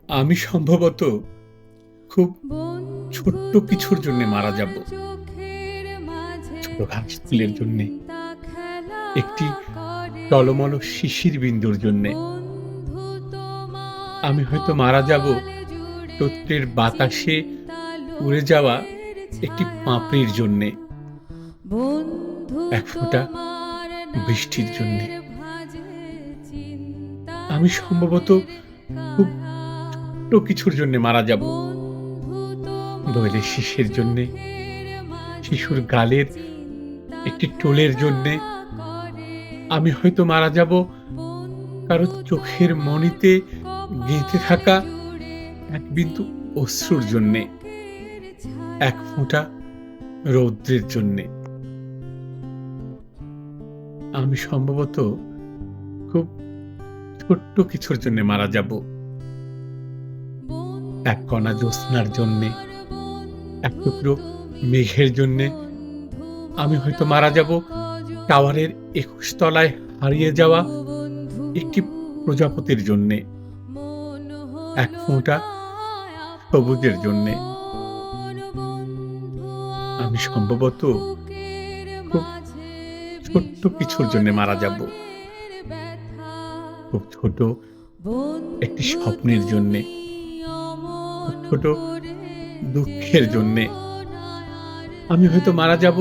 আমি সম্ভবত খুব ছোট্ট কিছুর জন্যে মারা যাব। ছোট ঘাস ফুলের জন্যে, একটি টলমল শিশির বিন্দুর জন্যে। আমি হয়তো মারা যাব চৈত্রের বাতাসে উড়ে যাওয়া একটি পাপড়ির জন্যে, এক ফোঁটা বৃষ্টির জন্যে। আমি সম্ভবত খুব ছোট্ট কিছুর জন্যে মারা যাব। দোয়েলের শিশের জন্যে, শিশুর গালের একটি টোলের জন্যে। আমি হয়তো মারা যাব কারো চোখের মণিতে গেঁথে থাকা এক বিন্দু অশ্রুর জন্যে, এক ফোঁটা রৌদ্রের জন্যে। আমি সম্ভবত খুব ছোট্ট কিছুর জন্যে মারা যাব। এক কণা জ্যোৎস্নার জন্যে, এক টুকরো মেঘের জন্যে। আমি হয়তো মারা যাব টাওয়ারের ২১ তলায় হারিয়ে যাওয়া একটি প্রজাপতির জন্যে, এক ফোঁটা সবুজের জন্যে। আমি সম্ভবত খুব ছোট্ট কিছুর জন্যে মারা যাব। খুব ছোট একটি স্বপ্নের জন্যে, খুব ছোট দুঃখের জন্যে। আমি হয়তো মারা যাব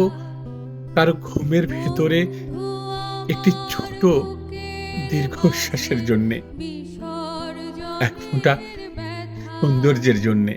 কারো ঘুমের ভেতরে একটি ছোট দীর্ঘশ্বাসের জন্যে, এক ফোঁটা সৌন্দর্যের জন্যে।